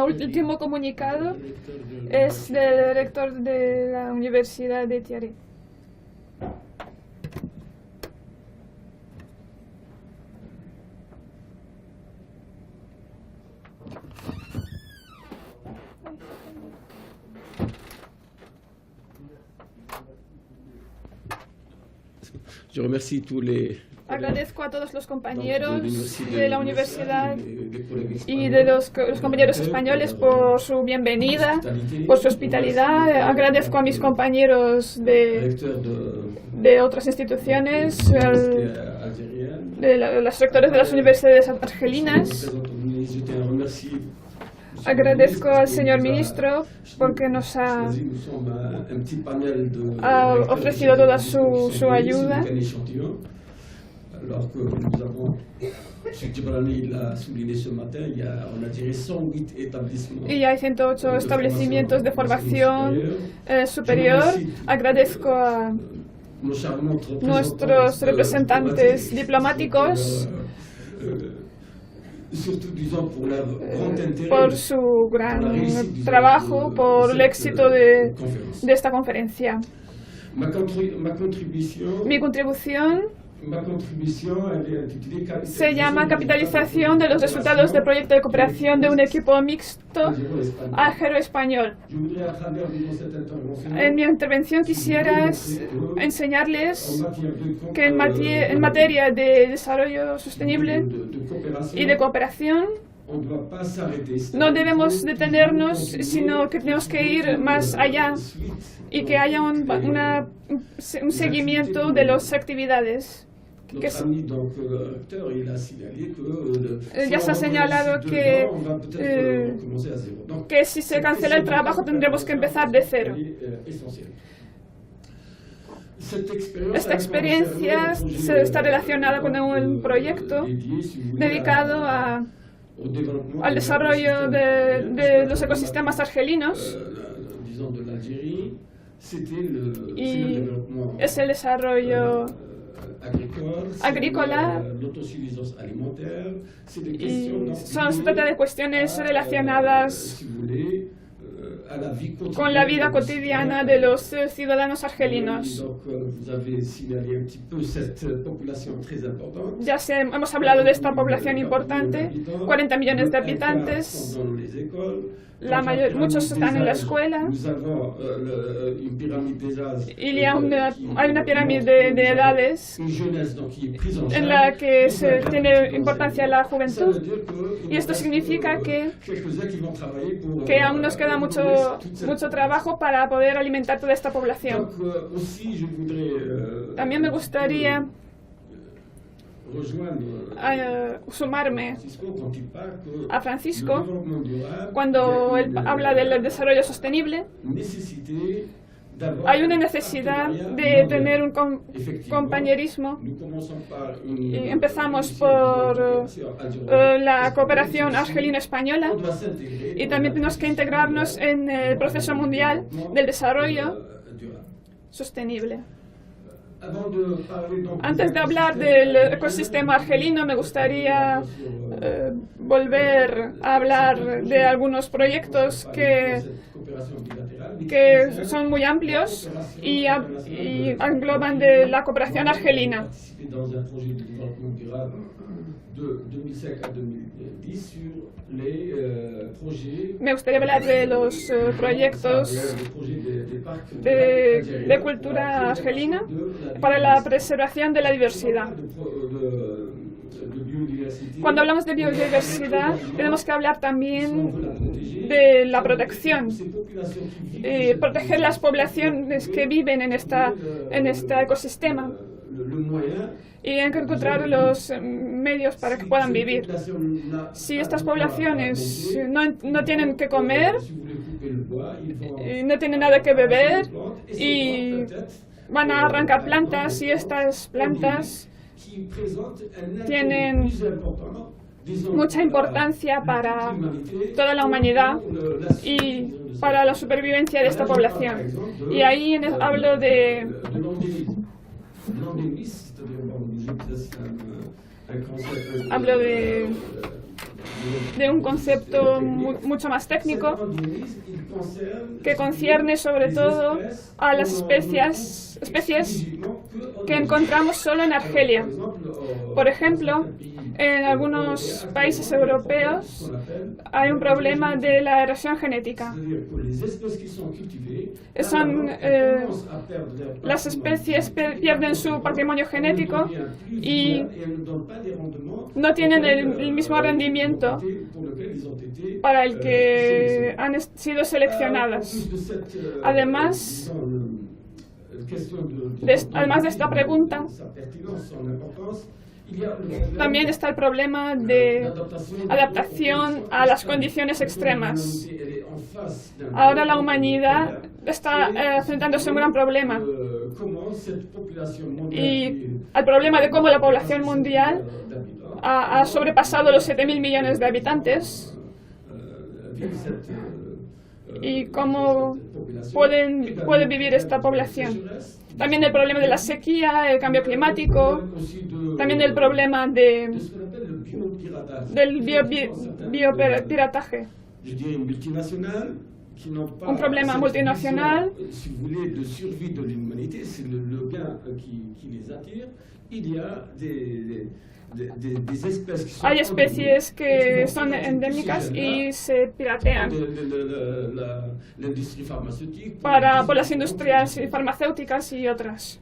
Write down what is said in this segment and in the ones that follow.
último comunicado es del rector de la Universidad de Thierry. Agradezco a todos los compañeros de la universidad y de los compañeros españoles por su bienvenida, por su hospitalidad. Agradezco a mis compañeros de otras instituciones, de los rectores de las universidades argelinas. Agradezco al señor ministro porque nos ha ofrecido toda su ayuda. Y hay 108 establecimientos de formación superior. Agradezco a nuestros representantes diplomáticos por su gran trabajo, por el éxito de esta conferencia. Mi contribución se llama Capitalización de los resultados del proyecto de cooperación de un equipo mixto álgero-español. En mi intervención quisiera enseñarles que en materia de desarrollo sostenible y de cooperación no debemos detenernos, sino que tenemos que ir más allá y que haya un seguimiento de las actividades. Ya se ha señalado que si se cancela el trabajo tendremos que empezar de cero. Esta experiencia está relacionada con un proyecto dedicado al desarrollo de los ecosistemas argelinos y es el desarrollo agrícola y se trata de cuestiones relacionadas con la vida cotidiana de los ciudadanos argelinos. Ya hemos hablado de esta población importante, 40 millones de habitantes. Muchos están en la escuela y hay una pirámide de edades en la que se tiene importancia la juventud, y esto significa que aún nos queda mucho trabajo para poder alimentar toda esta población. También me gustaría sumarme a Francisco cuando él habla del desarrollo sostenible. Hay una necesidad de tener un compañerismo. Y empezamos por la cooperación argelino-española y también tenemos que integrarnos en el proceso mundial del desarrollo sostenible. Antes de hablar del ecosistema argelino, me gustaría volver a hablar de algunos proyectos que son muy amplios y engloban de la cooperación argelina. Me gustaría hablar de los proyectos de cultura argelina para la preservación de la diversidad. Cuando hablamos de biodiversidad, tenemos que hablar también de la protección. Proteger las poblaciones que viven en este ecosistema. Y hay que encontrar los medios para que puedan vivir. Si estas poblaciones no tienen que comer, no tienen nada que beber y van a arrancar plantas, y estas plantas tienen mucha importancia para toda la humanidad y para la supervivencia de esta población. Y ahí hablo de de un concepto mucho más técnico que concierne sobre todo a las especies que encontramos solo en Argelia. Por ejemplo, en algunos países europeos hay un problema de la erosión genética. Las especies pierden su patrimonio genético y no tienen el mismo rendimiento para el que han sido seleccionadas. Además de esta pregunta, también está el problema de adaptación a las condiciones extremas. Ahora la humanidad está enfrentándose a un gran problema y al problema de cómo la población mundial ha sobrepasado los 7.000 millones de habitantes y cómo puede vivir esta población. También el problema de la sequía, el cambio climático, también el problema del biopirataje. Un problema multinacional. Hay especies que son endémicas y se piratean por las industrias farmacéuticas y otras.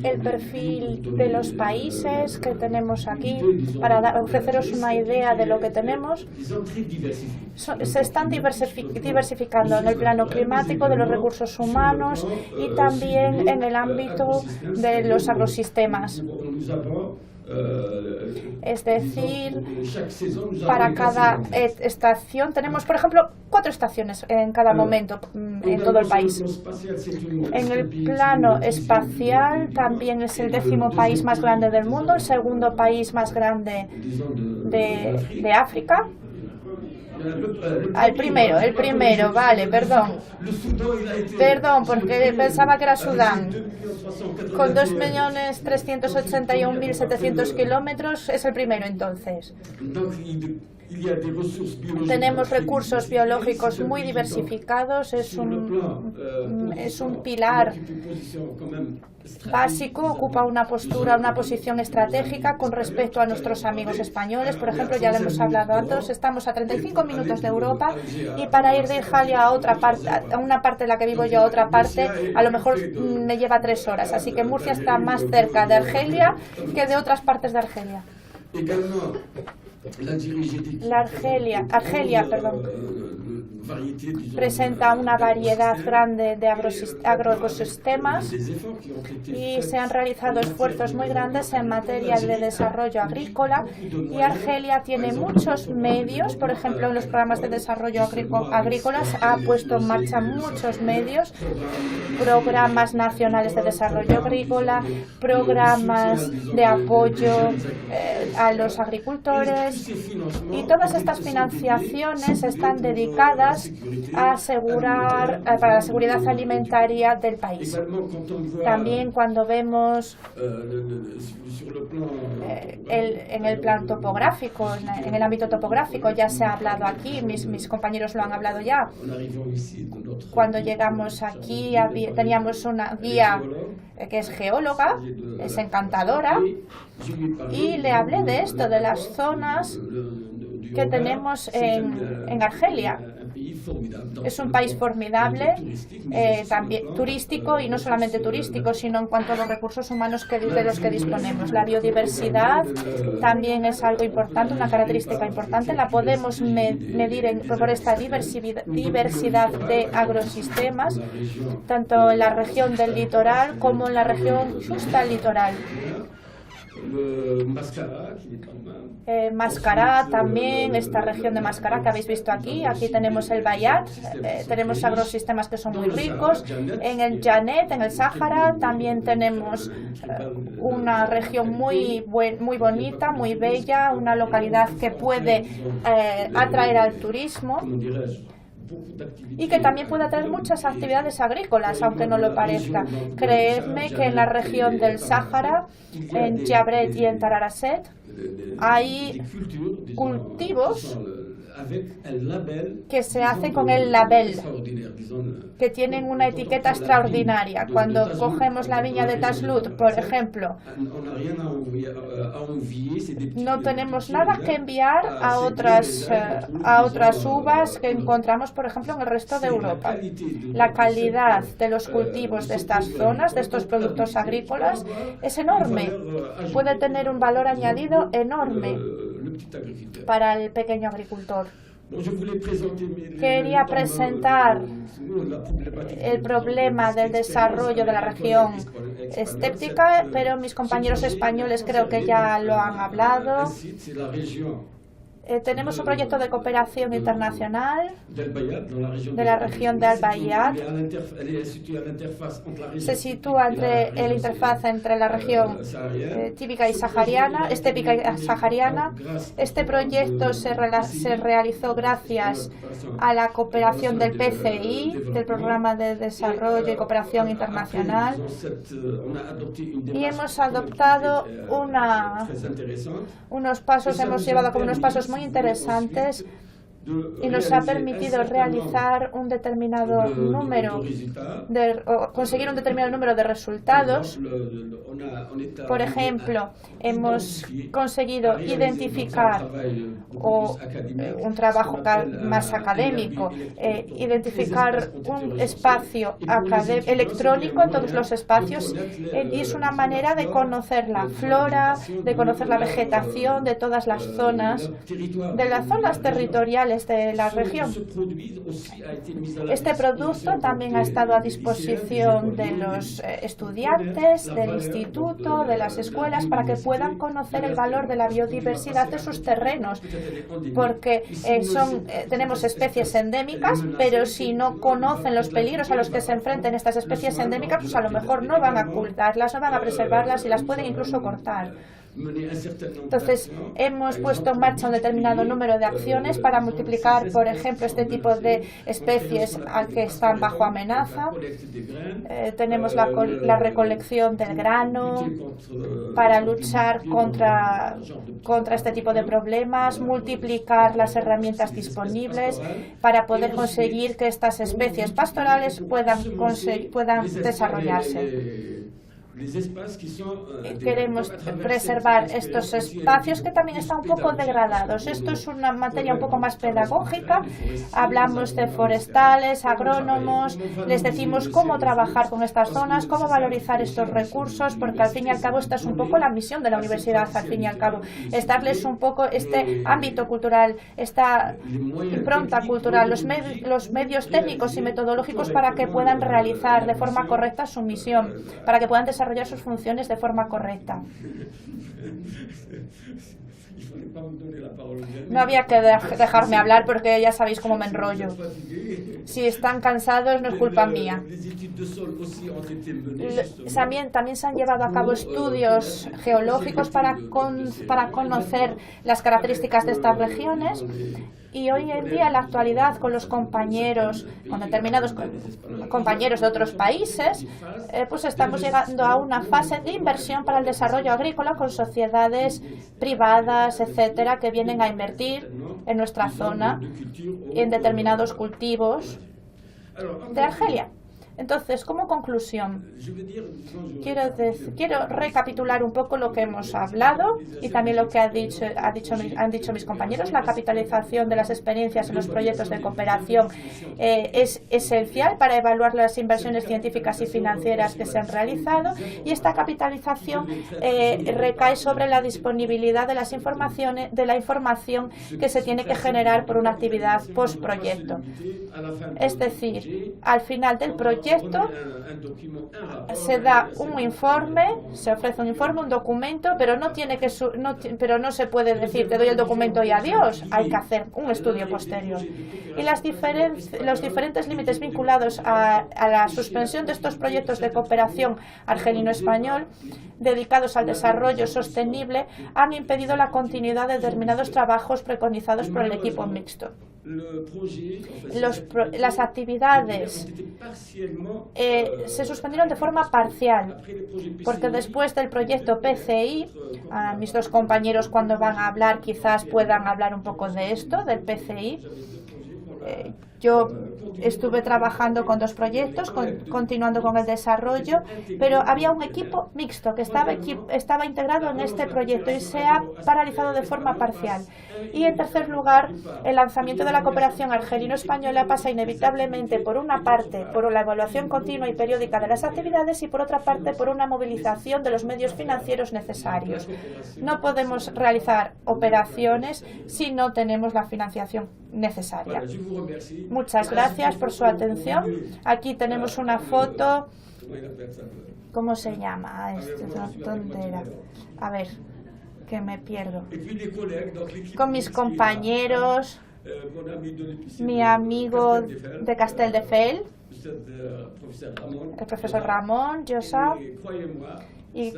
El perfil de los países que tenemos aquí, para ofreceros una idea de lo que tenemos, se están diversificando en el plano climático, de los recursos humanos y también en el ámbito de los agrosistemas. Es decir, para cada estación tenemos, por ejemplo, 4 estaciones en cada momento en todo el país. En el plano espacial también es el 10º país más grande del mundo, el 2º país más grande de África. El primero, vale, perdón, porque pensaba que era Sudán. Con 2.381.700 kilómetros es el primero entonces. Tenemos recursos biológicos muy diversificados, es un pilar básico, ocupa una posición estratégica con respecto a nuestros amigos españoles. Por ejemplo, ya lo hemos hablado antes, estamos a 35 minutos de Europa y para ir de Argelia a otra parte, a una parte en la que vivo yo, a otra parte, a lo mejor me lleva 3 horas. Así que Murcia está más cerca de Argelia que de otras partes de Argelia. Argelia, presenta una variedad grande de agroecosistemas y se han realizado esfuerzos muy grandes en materia de desarrollo agrícola y Argelia tiene muchos medios, por ejemplo en los programas de desarrollo agrícolas ha puesto en marcha muchos medios, programas nacionales de desarrollo agrícola, programas de apoyo a los agricultores y todas estas financiaciones están dedicadas a asegurar para la seguridad alimentaria del país. También cuando vemos en el plan topográfico, en el ámbito topográfico, ya se ha hablado aquí, mis compañeros lo han hablado ya. Cuando llegamos aquí teníamos una guía que es geóloga, es encantadora, y le hablé de esto, de las zonas que tenemos en Argelia. Es un país formidable, también turístico, y no solamente turístico, sino en cuanto a los recursos humanos de los que disponemos. La biodiversidad también es algo importante, una característica importante. La podemos medir por esta diversidad de agrosistemas, tanto en la región del litoral como en la región justa al litoral. Mascará también, esta región de Mascará que habéis visto aquí tenemos el Bayat, tenemos agrosistemas que son muy ricos. En el Janet, en el Sáhara, también tenemos una región muy bonita, muy bella, una localidad que puede atraer al turismo. y que también puede atraer muchas actividades agrícolas, aunque no lo parezca. Creedme que en la región del Sáhara, en Jabret y en Tararaset, hay cultivos que se hacen con el label, que tienen una etiqueta extraordinaria. Cuando cogemos la viña de Taslut, por ejemplo, no tenemos nada que enviar a otras uvas que encontramos, por ejemplo, en el resto de Europa. La calidad de los cultivos de estas zonas, de estos productos agrícolas, es enorme. Puede tener un valor añadido enorme para el pequeño agricultor. Quería presentar el problema del desarrollo de la región estéptica, pero mis compañeros españoles creo que ya lo han hablado. Tenemos un proyecto de cooperación internacional de la región de Al-Bayat. Se sitúa entre la interfaz entre la región típica y sahariana. Este proyecto se realizó gracias a la cooperación del PCI, del Programa de Desarrollo y Cooperación Internacional, y hemos adoptado unos pasos, hemos llevado a cabo unos pasos muy interesantes y nos ha permitido realizar un determinado número conseguir un determinado número de resultados. Por ejemplo, hemos conseguido identificar un trabajo más académico, identificar un espacio electrónico en todos los espacios, y es una manera de conocer la flora, de conocer la vegetación de todas las zonas, de las zonas territoriales de la región. Este producto también ha estado a disposición de los estudiantes del instituto, de las escuelas, para que puedan conocer el valor de la biodiversidad de sus terrenos, porque tenemos especies endémicas, pero si no conocen los peligros a los que se enfrentan estas especies endémicas, pues a lo mejor no van a ocultarlas, no van a preservarlas y las pueden incluso cortar. Entonces, hemos puesto en marcha un determinado número de acciones para multiplicar, por ejemplo, este tipo de especies que están bajo amenaza. Tenemos la recolección del grano para luchar contra este tipo de problemas, multiplicar las herramientas disponibles para poder conseguir que estas especies pastorales puedan desarrollarse. Queremos preservar estos espacios que también están un poco degradados. Esto es una materia un poco más pedagógica. Hablamos de forestales, agrónomos, les decimos cómo trabajar con estas zonas, cómo valorizar estos recursos, porque al fin y al cabo esta es un poco la misión de la universidad, al fin y al cabo, es darles un poco este ámbito cultural, esta impronta cultural, los medios técnicos y metodológicos para que puedan realizar de forma correcta su misión, para que puedan desarrollar sus funciones de forma correcta. No había que dejarme hablar porque ya sabéis cómo me enrollo. Si están cansados no es culpa mía. También se han llevado a cabo estudios geológicos para conocer las características de estas regiones. Y hoy en día, en la actualidad, con los compañeros, con determinados compañeros de otros países, pues estamos llegando a una fase de inversión para el desarrollo agrícola con sociedades privadas, etcétera, que vienen a invertir en nuestra zona en determinados cultivos de Argelia. Entonces, como conclusión, quiero recapitular un poco lo que hemos hablado y también lo que han dicho mis compañeros. La capitalización de las experiencias en los proyectos de cooperación es esencial para evaluar las inversiones científicas y financieras que se han realizado, y esta capitalización recae sobre la disponibilidad de la información que se tiene que generar por una actividad postproyecto. Es decir, al final del proyecto se da un informe, se ofrece un informe, un documento, pero no se puede decir te doy el documento y adiós. Hay que hacer un estudio posterior. Y los diferentes límites vinculados a la suspensión de estos proyectos de cooperación argelino-español dedicados al desarrollo sostenible han impedido la continuidad de determinados trabajos preconizados por el equipo mixto. Las actividades se suspendieron de forma parcial, porque después del proyecto PCI, mis dos compañeros cuando van a hablar quizás puedan hablar un poco de esto, del PCI. Yo estuve trabajando con dos proyectos, continuando con el desarrollo, pero había un equipo mixto que estaba integrado en este proyecto y se ha paralizado de forma parcial. Y en tercer lugar, el lanzamiento de la cooperación argelino-española pasa inevitablemente, por una parte, por la evaluación continua y periódica de las actividades y por otra parte, por una movilización de los medios financieros necesarios. No podemos realizar operaciones si no tenemos la financiación necesaria. Muchas gracias por su atención. Aquí tenemos una foto. ¿Cómo se llama? ¿Dónde era? A ver, que me pierdo. Con mis compañeros, mi amigo de Castelldefels, el profesor Ramón, Josa. Y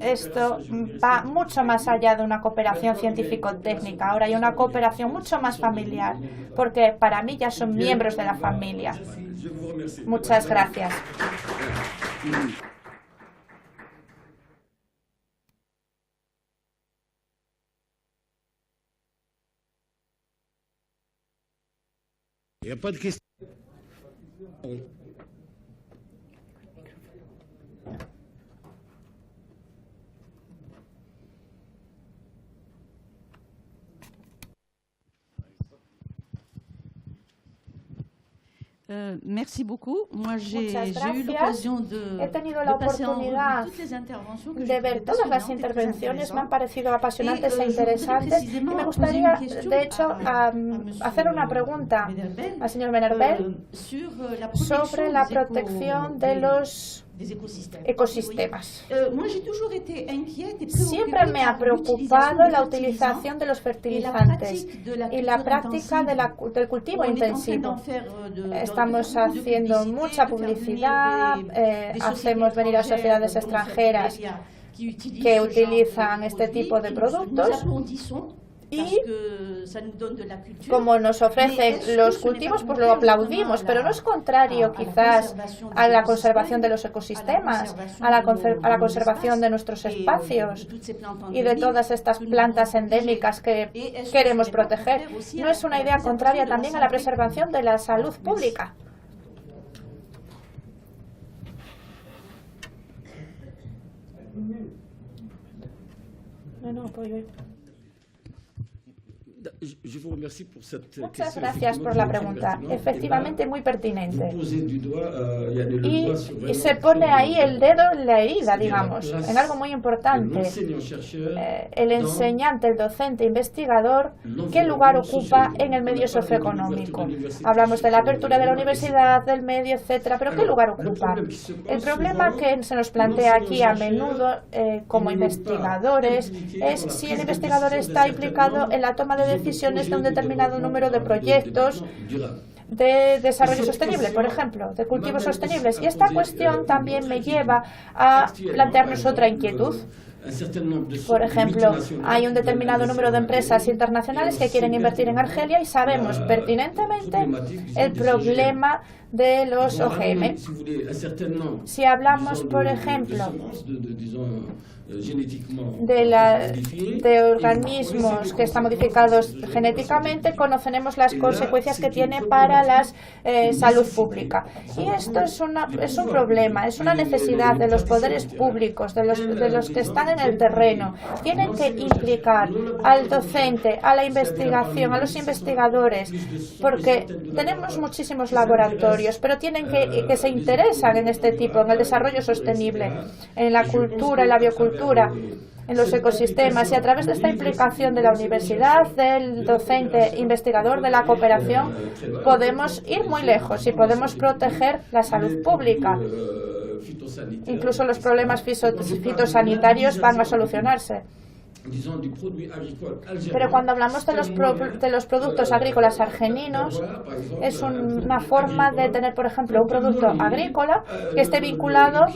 esto va mucho más allá de una cooperación científico-técnica. Ahora hay una cooperación mucho más familiar, porque para mí ya son miembros de la familia. Muchas gracias. Merci beaucoup. Moi, j'ai eu l'occasion He tenido la oportunidad de ver todas las intervenciones, me han parecido apasionantes e interesantes y me gustaría, de hecho, hacer una pregunta al señor Menerbel sobre la protección de los ecosistemas. Siempre me ha preocupado la utilización de los fertilizantes y la práctica del cultivo intensivo. Estamos haciendo mucha publicidad, hacemos venir a sociedades extranjeras que utilizan este tipo de productos. Y como nos ofrecen los cultivos, pues lo aplaudimos, pero no es contrario quizás a la conservación de los ecosistemas, a la conservación de nuestros espacios y de todas estas plantas endémicas que queremos proteger. ¿No es una idea contraria también a la preservación de la salud pública? Muchas gracias por la pregunta. Efectivamente, muy pertinente. Y se pone ahí el dedo en la herida, digamos, en algo muy importante. El enseñante, el docente, investigador, ¿qué lugar ocupa en el medio socioeconómico? Hablamos de la apertura de la universidad, del medio, etcétera, pero ¿qué lugar ocupa? El problema que se nos plantea aquí a menudo como investigadores es si el investigador está implicado en la toma de decisiones de un determinado número de proyectos de desarrollo sostenible, por ejemplo, de cultivos sostenibles. Y esta cuestión también me lleva a plantearnos otra inquietud. Por ejemplo, hay un determinado número de empresas internacionales que quieren invertir en Argelia y sabemos pertinentemente el problema de los OGM. Si hablamos, por ejemplo, de organismos que están modificados genéticamente, conocemos las consecuencias que tiene para la salud pública. Y esto es un problema, es una necesidad de los poderes públicos, de los que están en el terreno. Tienen que implicar al docente, a la investigación, a los investigadores, porque tenemos muchísimos laboratorios, pero tienen que se interesan en este tipo, en el desarrollo sostenible, en la cultura, en la biocultura, en los ecosistemas, y a través de esta implicación de la universidad, del docente investigador, de la cooperación, podemos ir muy lejos y podemos proteger la salud pública. Incluso los problemas fitosanitarios van a solucionarse. Pero cuando hablamos de los productos agrícolas argelinos, es una forma de tener, por ejemplo, un producto agrícola que esté vinculado,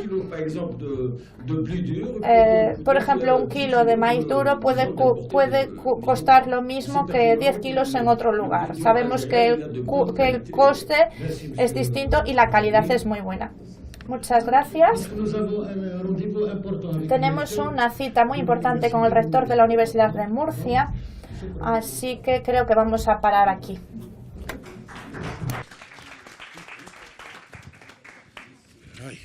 por ejemplo, 1 kilo de maíz duro puede costar lo mismo que 10 kilos en otro lugar. Sabemos que el coste es distinto y la calidad es muy buena. Muchas gracias. Tenemos una cita muy importante con el rector de la Universidad de Murcia, así que creo que vamos a parar aquí. Ay.